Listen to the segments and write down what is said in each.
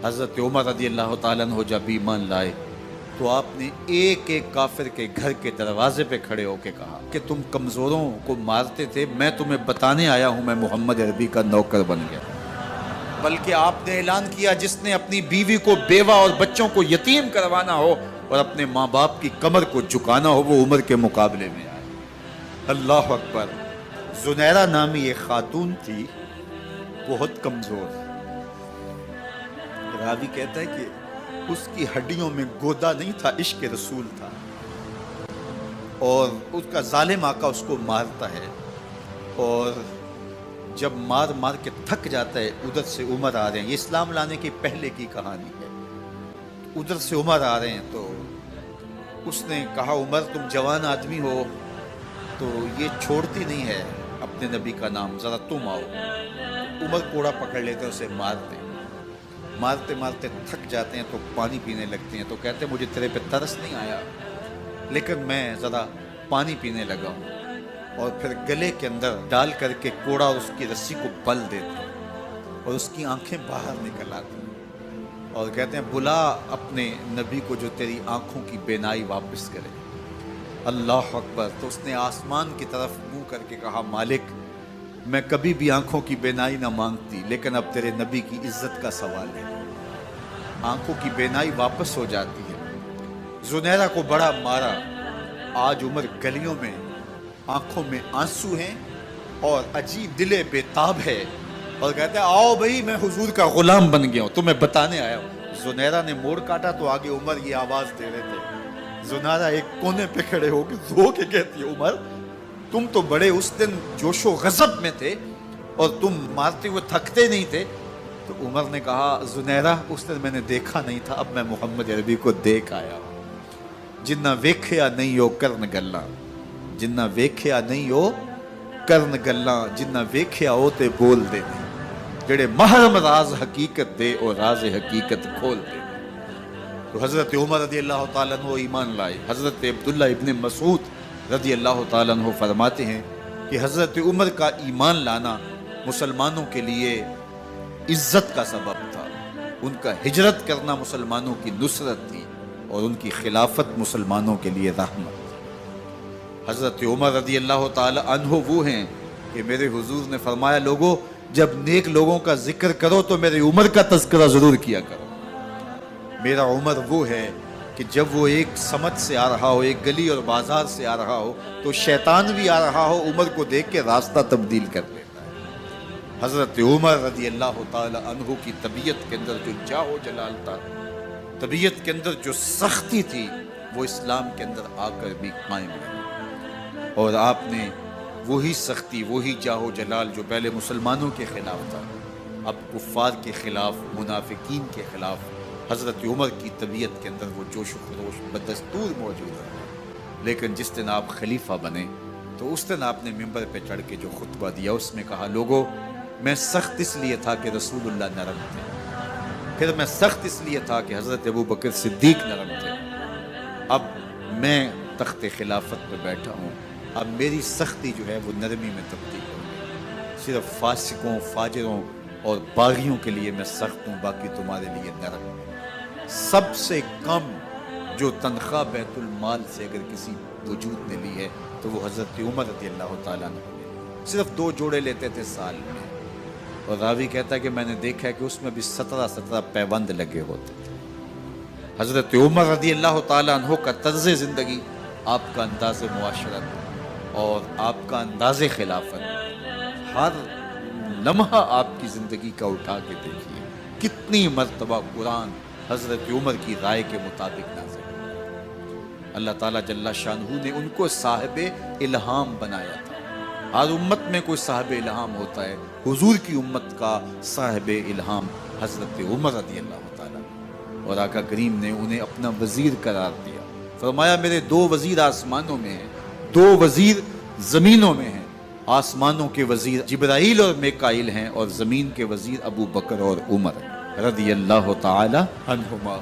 حضرت عمر رضی اللہ تعالیٰ عنہ جب ایمان لائے تو آپ نے ایک ایک کافر کے گھر کے دروازے پہ کھڑے ہو کے کہا کہ تم کمزوروں کو مارتے تھے، میں تمہیں بتانے آیا ہوں میں محمد عربی کا نوکر بن گیا۔ بلکہ آپ نے اعلان کیا جس نے اپنی بیوی کو بیوہ اور بچوں کو یتیم کروانا ہو اور اپنے ماں باپ کی کمر کو جھکانا ہو وہ عمر کے مقابلے میں آئے۔ اللہ اکبر۔ زنیرہ نامی ایک خاتون تھی، بہت کمزور۔ راوی کہتا ہے کہ اس کی ہڈیوں میں گودا نہیں تھا، عشق رسول تھا، اور اس کا ظالم آقا اس کو مارتا ہے، اور جب مار مار کے تھک جاتا ہے ادھر سے عمر آ رہے ہیں، یہ اسلام لانے کی پہلے کی کہانی ہے، ادھر سے عمر آ رہے ہیں تو اس نے کہا عمر تم جوان آدمی ہو تو یہ چھوڑتی نہیں ہے اپنے نبی کا نام، ذرا تم آؤ۔ عمر کوڑا پکڑ لیتے اسے مارتے مارتے تھک جاتے ہیں تو پانی پینے لگتے ہیں، تو کہتے ہیں مجھے تیرے پہ ترس نہیں آیا لیکن میں ذرا پانی پینے لگا ہوں، اور پھر گلے کے اندر ڈال کر کے کوڑا اور اس کی رسی کو بل دیتے ہیں اور اس کی آنکھیں باہر نکل آتی ہیں اور کہتے ہیں بلا اپنے نبی کو جو تیری آنکھوں کی بینائی واپس کرے۔ اللہ اکبر۔ تو اس نے آسمان کی طرف منہ کر کے کہا مالک میں کبھی بھی آنکھوں کی بینائی نہ مانگتی لیکن اب تیرے نبی کی عزت کا سوال ہے۔ آنکھوں کی بینائی واپس ہو جاتی ہے۔ زنیرہ کو بڑا مارا، آج عمر گلیوں میں آنکھوں میں آنسو ہیں اور عجیب دل بے تاب ہے، اور کہتے ہیں آؤ بھئی میں حضور کا غلام بن گیا ہوں، تمہیں بتانے آیا ہوں۔ زنیرہ نے موڑ کاٹا تو آگے عمر یہ آواز دے رہے تھے۔ زنیرہ ایک کونے پہ کھڑے ہو کے رو کے کہتی ہے عمر تم تو بڑے اس دن جوش و غضب میں تھے اور تم مارتے ہوئے تھکتے نہیں تھے۔ تو عمر نے کہا زنیرہ اس دن میں نے دیکھا نہیں تھا، اب میں محمد عربی کو دیکھ آیا ہوں۔ جنہ ویکھیا نہیں ہو کرن گلاں، جنہ ویکھیا نہیں ہو کرن گلاں، جنہ ویکھیا ہو تے بول دے جڑے محرم راز حقیقت دے اور راز حقیقت کھول دے۔ تو حضرت عمر رضی اللہ تعالیٰ عنہ ایمان لائے۔ حضرت عبداللہ ابن مسعود رضی اللہ تعالیٰ عنہ فرماتے ہیں کہ حضرت عمر کا ایمان لانا مسلمانوں کے لیے عزت کا سبب تھا، ان کا ہجرت کرنا مسلمانوں کی نصرت تھی اور ان کی خلافت مسلمانوں کے لیے رحمت تھی۔ حضرت عمر رضی اللہ تعالیٰ عنہ وہ ہیں کہ میرے حضور نے فرمایا لوگوں جب نیک لوگوں کا ذکر کرو تو میرے عمر کا تذکرہ ضرور کیا کرو۔ میرا عمر وہ ہے کہ جب وہ ایک سمت سے آ رہا ہو، ایک گلی اور بازار سے آ رہا ہو تو شیطان بھی آ رہا ہو عمر کو دیکھ کے راستہ تبدیل کر لیتا ہے۔ حضرت عمر رضی اللہ تعالی عنہ کی طبیعت کے اندر جو جاہ و جلال تھا، طبیعت کے اندر جو سختی تھی، وہ اسلام کے اندر آ کر بھی قائم رہی، اور آپ نے وہی سختی، وہی جاہ و جلال جو پہلے مسلمانوں کے خلاف تھا اب کفار کے خلاف، منافقین کے خلاف حضرت عمر کی طبیعت کے اندر وہ جوش و خروش بدستور موجود ہے۔ لیکن جس دن آپ خلیفہ بنے تو اس دن آپ نے ممبر پہ چڑھ کے جو خطبہ دیا اس میں کہا لوگوں میں سخت اس لیے تھا کہ رسول اللہ نرم تھے، پھر میں سخت اس لیے تھا کہ حضرت ابوبکر صدیق نرم تھے، اب میں تخت خلافت پہ بیٹھا ہوں، اب میری سختی جو ہے وہ نرمی میں تبدیل ہو گئی، صرف فاسقوں، فاجروں اور باغیوں کے لیے میں سخت ہوں، باقی تمہارے لیے نرم ہوں۔ سب سے کم جو تنخواہ بیت المال سے اگر کسی وجود نے لی ہے تو وہ حضرت عمر رضی اللہ تعالیٰ عنہ نے صرف 2 جوڑے لیتے تھے سال میں، اور راوی کہتا ہے کہ میں نے دیکھا ہے کہ اس میں بھی 17 پیوند لگے ہوتے تھے۔ حضرت عمر رضی اللہ تعالیٰ عنہ کا طرز زندگی، آپ کا انداز معاشرت اور آپ کا انداز خلافت، ہر لمحہ آپ کی زندگی کا اٹھا کے دیکھیے کتنی مرتبہ قرآن حضرت عمر کی رائے کے مطابق نازل ہوا۔ اللہ تعالیٰ جل شانہ نے ان کو صاحب الہام بنایا تھا۔ ہر امت میں کوئی صاحب الہام ہوتا ہے، حضور کی امت کا صاحب الہام حضرت عمر رضی اللہ تعالیٰ، اور آقا کریم نے انہیں اپنا وزیر قرار دیا۔ فرمایا میرے 2 وزیر آسمانوں میں ہیں، 2 وزیر زمینوں میں ہیں، آسمانوں کے وزیر جبرائیل اور میکائیل ہیں اور زمین کے وزیر ابو بکر اور عمر رضی اللہ تعالی عنہما۔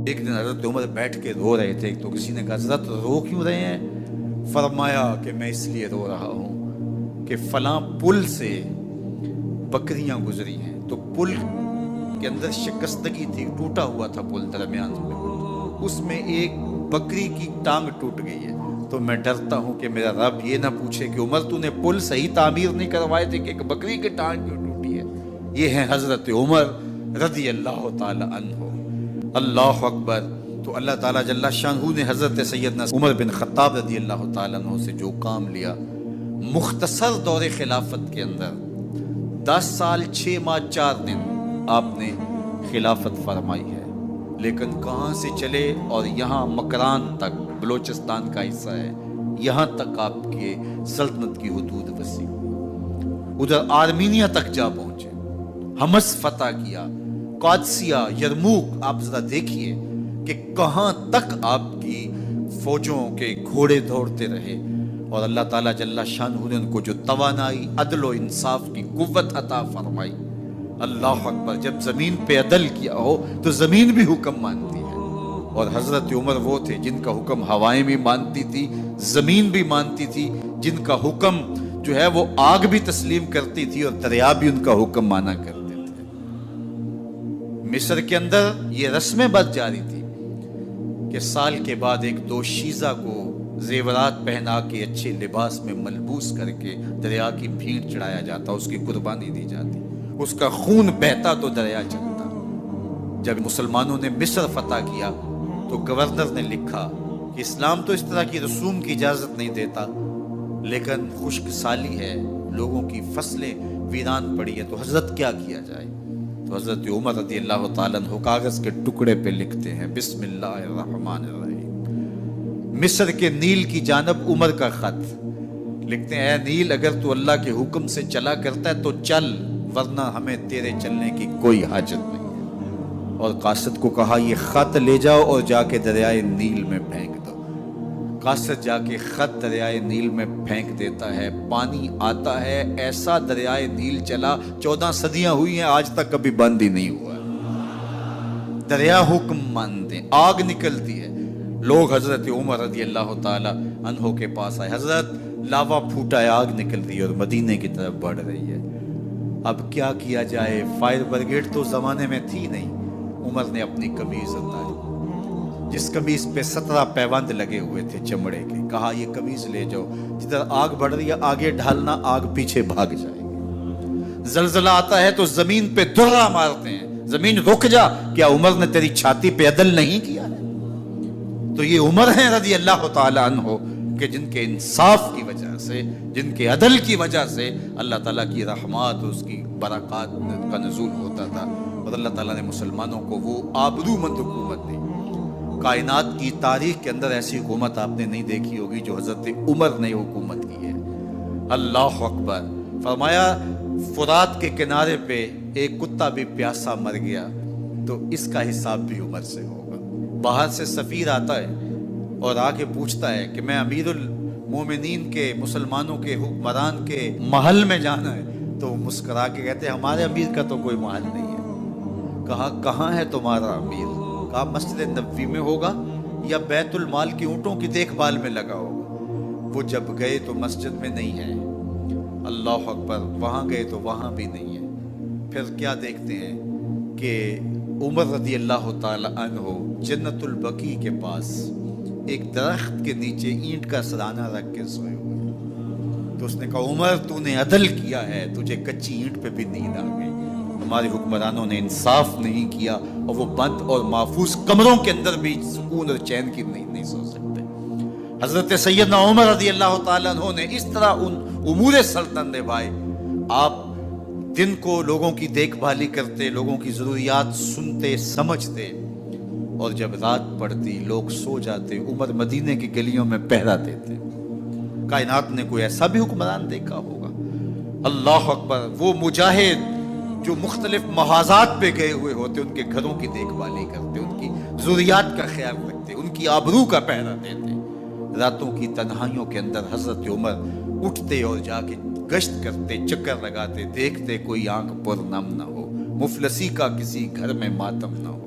ایک دن حضرت عمر بیٹھ کے رو رہے تھے تو کسی نے کہا حضرت رو کیوں رہے ہیں؟ فرمایا کہ میں اس لیے رو رہا ہوں کہ فلاں پل سے बकरियां गुजरी हैं, तो पुल के अंदर शिकस्तगी थी, टूटा हुआ था पुल दरमियान में, उसमें एक बकरी की टांग टूट गई है। तो मैं डरता हूं कि मेरा रब ये ना पूछे कि उमर तूने पुल सही तामीर नहीं करवाए थे कि एक बकरी की टांग क्यों टूटी है। ये है हजरत उमर रदी अल्लाह ताला अन्हो। अल्लाह अकबर। तो अल्लाह ताला जल्ला शानहू ने हजरत सैयदना उमर बिन खत्ताब रदी अल्लाह ताला अन्हो से जो काम लिया, मुख्तसर दौरे खिलाफत के अंदर 10 साल 6 माह 4 दिन आपने खिलाफत फरमाई है, लेकिन कहाँ से चले और यहाँ मकरान तक, बलोचिस्तान का हिस्सा है, यहाँ तक आपके सल्तनत की हुदूद वसी हुई। उधर आर्मीनिया तक जा पहुंचे, हमस फतह किया, कादसिया, यरमूक। आप जरा देखिए कि कहाँ तक आपकी फौजों के घोड़े दौड़ते रहे, और अल्लाह ताला जल्ला शानहू ने उनको जो तवानाई, अदल व इंसाफ की कुव्वत अता फरमाई। अल्लाह अकबर। जब जमीन पे अदल किया हो तो जमीन भी हुक्म मानती है, और हजरत उमर वो थे जिनका हुक्म हवाएं भी मानती थी, जमीन भी मानती थी, जिनका हुक्म जो है वो आग भी तस्लीम करती थी और दरिया भी उनका हुक्म माना करते थे। मिस्र के अंदर ये रस्में बद जारी थी कि साल के बाद एक दोशीज़ा को जेवरात पहना के अच्छे लिबास में मलबूस करके दरिया की भीड़ चढ़ाया जाता, उसकी कुर्बानी दी जाती, उसका खून बहता तो दरिया चलता। जब मुसलमानों ने मिस्र फतह किया तो गवर्नर ने लिखा कि इस्लाम तो इस तरह की रसूम की इजाजत नहीं देता, लेकिन खुश्क साली है, लोगों की फसलें वीरान पड़ी है, तो हजरत क्या किया जाए। तो हजरत उमर रज़ी अल्लाह ताला अन्हु कागज के टुकड़े पे लिखते हैं, बिस्मिल्लाहिर्रहमानिर्रहीम। मिस्र के नील की जानब उमर का खत लिखते हैं, ऐ नील, अगर तू अल्लाह के हुक्म से चला करता है तो चल, वरना हमें तेरे चलने की कोई हाजत नहीं है। और कासिद को कहा, ये खत ले जाओ और जाके दरियाए नील में फेंक दो। कासिद जाके खत दरियाए नील में फेंक देता है, पानी आता है, ऐसा दरियाए नील चला, 14 सदियां हुई हैं, आज तक कभी बंद ही नहीं हुआ। दरिया हुक्म मानते, आग निकलती है। लोग हजरत उमर रज़ी अल्लाह ताला अन्हो के पास आए, हजरत लावा फूटा है, आग निकल रही है और मदीने की तरफ बढ़ रही है, अब क्या किया जाए। फायर ब्रिगेड तो जमाने में थी नहीं। उमर ने अपनी कमीज उतारी, जिस कमीज पे 17 पैबंद लगे हुए थे चमड़े के, कहा ये कमीज ले जाओ, जिधर आग बढ़ रही है आगे ढालना, आग पीछे भाग जाएगी। जलजला आता है तो जमीन पे दुर्रा मारते हैं, जमीन रुक जा, क्या उमर ने तेरी छाती पे अदल नहीं किया है। तो ये उमर है रज़ी अल्लाह ताला अन्हो कि जिनके इंसाफ की वजह से, जिनके अदल की वजह से अल्लाह ताला की रहमत, उसकी बरक़ात का नुज़ूल होता था, और अल्लाह ताला ने मुसलमानों को वो आबरूमंद हुकूमत दी। कायनात की तारीख के अंदर ऐसी हुकूमत आपने नहीं देखी होगी जो हजरत उमर ने हुकूमत की है। अल्लाह अकबर। फरमाया, फुरात के किनारे पे एक कुत्ता भी प्यासा मर गया तो इसका हिसाब भी उमर से होगा। बाहर से सफीर आता है और आके पूछता है कि मैं अमीरुल मोमिनीन के, मुसलमानों के हुक्मरान के महल में जाना है, तो मुस्करा के कहते हैं, हमारे अमीर का तो कोई महल नहीं है। कहा, कहाँ है तुम्हारा अमीर। कहा, मस्जिद नबवी में होगा या बैतुल माल की ऊँटों की देखभाल में लगा होगा। वो जब गए तो मस्जिद में नहीं है। अल्लाह अकबर। वहाँ गए तो वहाँ भी नहीं है। फिर क्या देखते हैं कि उमर रज़ी अल्लाह ताला अन्हो जन्नतुल बकी के पास एक दरख्त के नीचे ईंट का सराना रख के सोए हुए। तो उसने कहा, उमर तूने अदल किया है, तुझे कच्ची ईंट पे भी नींद आ गई। हमारे हुक्मरानों ने इंसाफ नहीं किया और वो बंद और महफूज कमरों के अंदर भी सुकून और चैन की नींद नहीं सो सकते। हजरत सैयदना उमर रज़ी अल्लाह ताला अन्हो ने इस तरह उन उमूर सल्तनत निभाए। आप दिन को लोगों की देखभाली करते, लोगों की ज़रूरियात सुनते समझते, और जब रात पड़ती लोग सो जाते, उमर मदीने की गलियों में पहरा देते। कायनात ने कोई ऐसा भी हुक्मरान देखा होगा। अल्लाह अकबर। वो मुजाहिद जो मुख्तलिफ महाजात पे गए हुए होते, उनके घरों की देखभाली करते, उनकी ज़रूरियात का ख्याल रखते, उनकी आबरू का पहरा देते। रातों की तन्हाइयों के अंदर हजरत उमर उठते और जाके गश्त करते, चक्कर लगाते, देखते कोई आंख पर नम न हो, मुफलसी का किसी घर में मातम न हो।